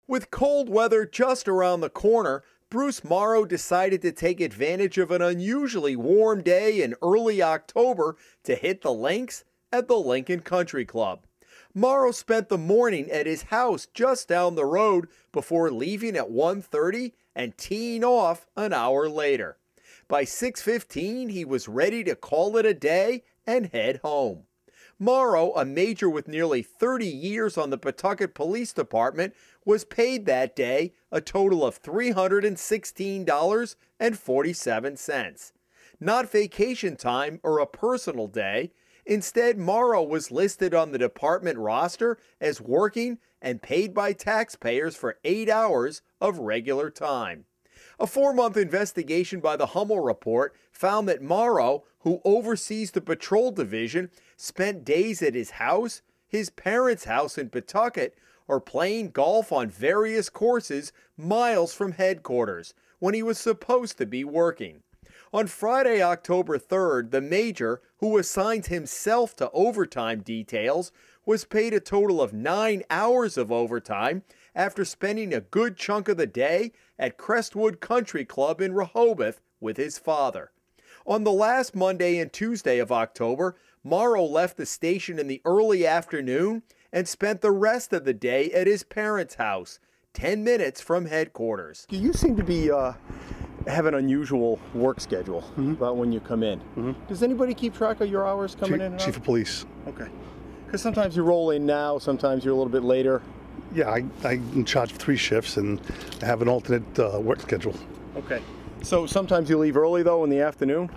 With cold weather just around the corner, Bruce Morrow decided to take advantage of an unusually warm day in early October to hit the links at the Lincoln Country Club. Morrow spent the morning at his house just down the road before leaving at 1:30 and teeing off an hour later. By 6:15, he was ready to call it a day and head home. Morrow, a major with nearly 30 years on the Pawtucket Police Department, was paid that day a total of $316.47. Not vacation time or a personal day. Instead, Morrow was listed on the department roster as working and paid by taxpayers for 8 hours of regular time. A 4-month investigation by the Hummel report found that Morrow, who oversees the patrol division, spent days at his house, his parents' house in Pawtucket, or playing golf on various courses miles from headquarters when he was supposed to be working. On Friday, October 3rd, the major, who assigned himself to overtime details, was paid a total of 9 hours of overtime after spending a good chunk of the day at Crestwood Country Club in Rehoboth with his father. On the last Monday and Tuesday of October, Morrow left the station in the early afternoon and spent the rest of the day at his parents' house, 10 minutes from headquarters. You seem to be have an unusual work schedule about when you come in. Does anybody keep track of your hours coming in and out? Chief of Police. Okay. Because sometimes you roll in now, sometimes you're a little bit later. Yeah, I'm in charge of 3 shifts and I have an alternate work schedule. Okay. So sometimes you leave early, though, in the afternoon?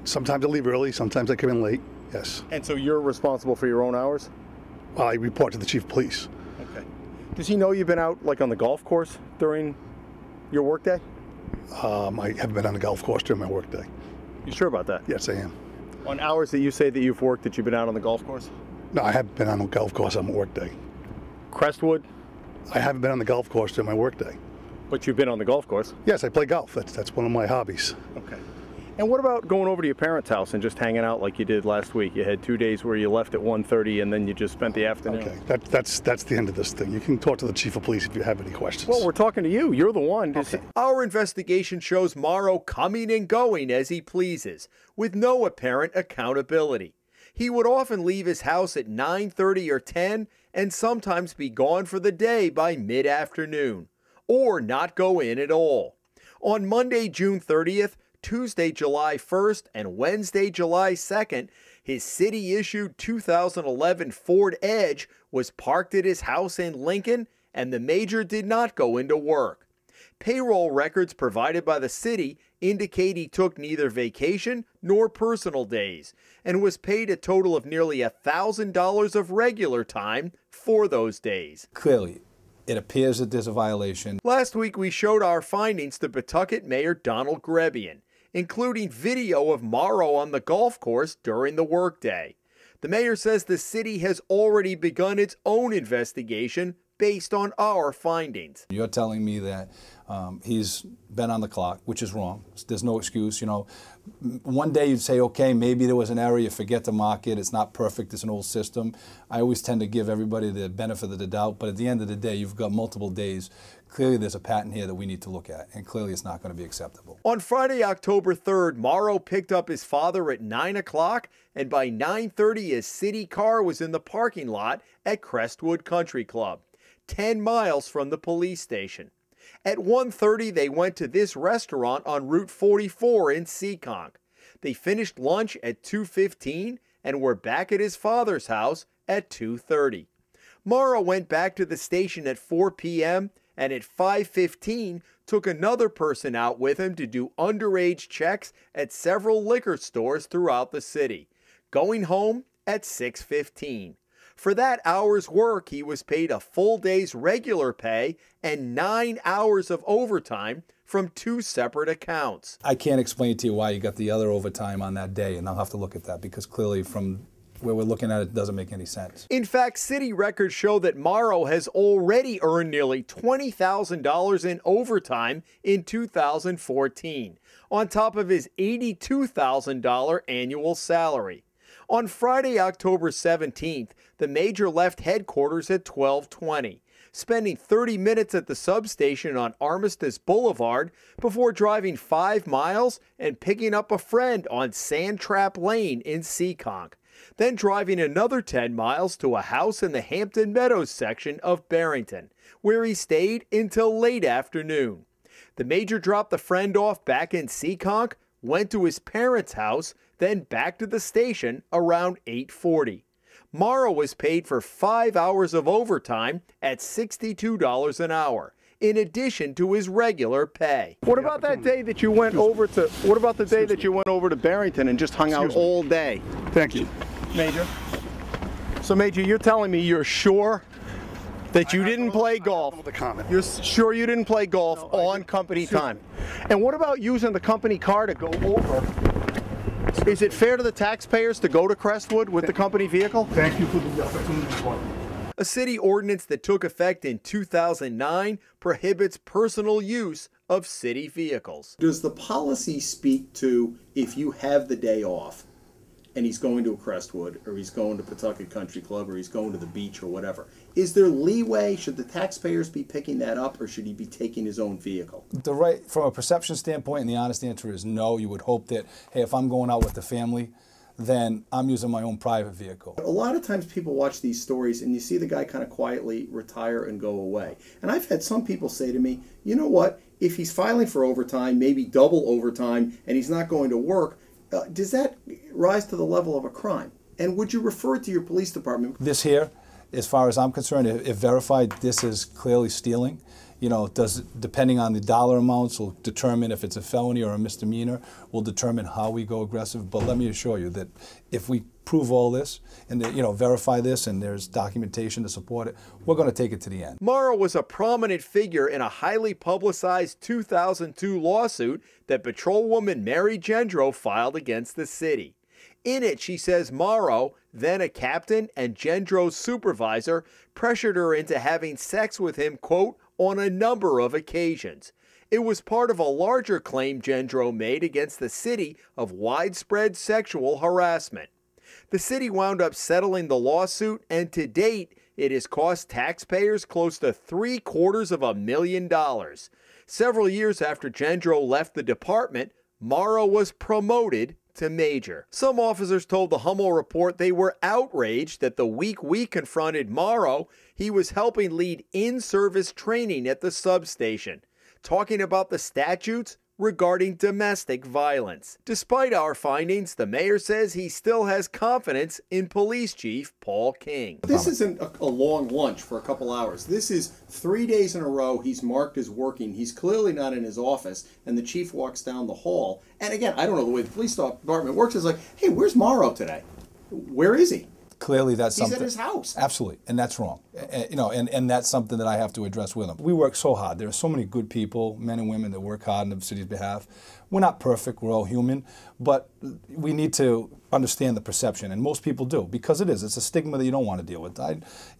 Sometimes I leave early, sometimes I come in late, yes. And so you're responsible for your own hours? Well, I report to the Chief of Police. Okay. Does he know you've been out, like, on the golf course during your workday? I haven't been on the golf course during my work day. You sure about that? Yes, I am. On hours that you say that you've worked, that you've been out on the golf course? No, I haven't been on the golf course on my work day. Crestwood? I haven't been on the golf course during my work day. But you've been on the golf course? Yes, I play golf. That's one of my hobbies. Okay. And what about going over to your parents' house and just hanging out like you did last week? You had 2 days where you left at 1:30 and then you just spent the afternoon. Okay, that's the end of this thing. You can talk to the Chief of Police if you have any questions. Well, we're talking to you. You're the one. Okay. Our investigation shows Morrow coming and going as he pleases, with no apparent accountability. He would often leave his house at 9:30 or 10 and sometimes be gone for the day by mid-afternoon, or not go in at all. On Monday, June 30th, Tuesday, July 1st, and Wednesday, July 2nd, his city-issued 2011 Ford Edge was parked at his house in Lincoln, and the major did not go into work. Payroll records provided by the city indicate he took neither vacation nor personal days, and was paid a total of nearly $1,000 of regular time for those days. Clearly, it appears that there's a violation. Last week, we showed our findings to Pawtucket Mayor Donald Grebian, including video of Morrow on the golf course during the workday. The mayor says the city has already begun its own investigation based on our findings. You're telling me that he's been on the clock, which is wrong. There's no excuse, you know. One day you'd say, okay, maybe there was an error, you forget to mark it, it's not perfect, it's an old system. I always tend to give everybody the benefit of the doubt, but at the end of the day, you've got multiple days. Clearly there's a pattern here that we need to look at, and clearly it's not going to be acceptable. On Friday, October 3rd, Morrow picked up his father at 9 o'clock, and by 9:30 his city car was in the parking lot at Crestwood Country Club, 10 miles from the police station. At 1:30, they went to this restaurant on Route 44 in Seekonk. They finished lunch at 2:15 and were back at his father's house at 2:30. Morrow went back to the station at 4 p.m. and at 5:15 took another person out with him to do underage checks at several liquor stores throughout the city, going home at 6:15. For that hour's work, he was paid a full day's regular pay and 9 hours of overtime from 2 separate accounts. I can't explain to you why you got the other overtime on that day, and I'll have to look at that because clearly from where we're looking at it doesn't make any sense. In fact, city records show that Morrow has already earned nearly $20,000 in overtime in 2014, on top of his $82,000 annual salary. On Friday, October 17th, the major left headquarters at 12:20. spending 30 minutes at the substation on Armistice Boulevard before driving 5 miles and picking up a friend on Sand Trap Lane in Seekonk, then driving another 10 miles to a house in the Hampton Meadows section of Barrington, where he stayed until late afternoon. The major dropped the friend off back in Seekonk, went to his parents' house, then back to the station around 8:40. Morrow was paid for 5 hours of overtime at $62 an hour, in addition to his regular pay. What about that day that you went over to Barrington and just hung out all day? Thank you. Major? So Major, you're telling me you're sure that you didn't play golf? You're sure you didn't play golf on company time? And what about using the company car to go over? Is it fair to the taxpayers to go to Crestwood with the company vehicle? Thank you for the opportunity. A city ordinance that took effect in 2009 prohibits personal use of city vehicles. Does the policy speak to if you have the day off and he's going to a Crestwood or he's going to Pawtucket Country Club or he's going to the beach or whatever? Is there leeway? Should the taxpayers be picking that up or should he be taking his own vehicle? From a perception standpoint, and the honest answer is no. You would hope that, hey, if I'm going out with the family, then I'm using my own private vehicle. A lot of times people watch these stories and you see the guy kind of quietly retire and go away. And I've had some people say to me, you know what, if he's filing for overtime, maybe double overtime, and he's not going to work, does that rise to the level of a crime? And would you refer it to your police department? This here, as far as I'm concerned, if verified, this is clearly stealing. You know, depending on the dollar amounts will determine if it's a felony or a misdemeanor, will determine how we go aggressive. But let me assure you that if we prove all this and verify this and there's documentation to support it, we're going to take it to the end. Morrow was a prominent figure in a highly publicized 2002 lawsuit that patrolwoman Mary Gendro filed against the city. In it, she says Morrow, then a captain and Gendro's supervisor, pressured her into having sex with him, quote, on a number of occasions. It was part of a larger claim Gendro made against the city of widespread sexual harassment. The city wound up settling the lawsuit, and to date, it has cost taxpayers close to $750,000. Several years after Gendro left the department, Morrow was promoted to major. Some officers told the Hummel report they were outraged that the week we confronted Morrow, he was helping lead in-service training at the substation, talking about the statutes regarding domestic violence. Despite our findings, the mayor says he still has confidence in Police Chief Paul King. This isn't a long lunch for a couple hours. This is 3 days in a row he's marked as working. He's clearly not in his office, and the chief walks down the hall. And again, I don't know the way the police department works. It's like, hey, where's Morrow today? Where is he? Clearly, that's something. He's at his house. Absolutely, and that's wrong. And that's something that I have to address with him. We work so hard. There are so many good people, men and women, that work hard on the city's behalf. We're not perfect. We're all human, but we need to understand the perception, and most people do, because it's a stigma that you don't want to deal with.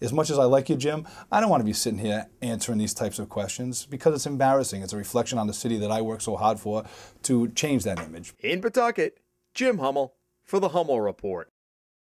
As much as I like you, Jim, I don't want to be sitting here answering these types of questions because it's embarrassing. It's a reflection on the city that I work so hard for to change that image. In Pawtucket, Jim Hummel for the Hummel Report.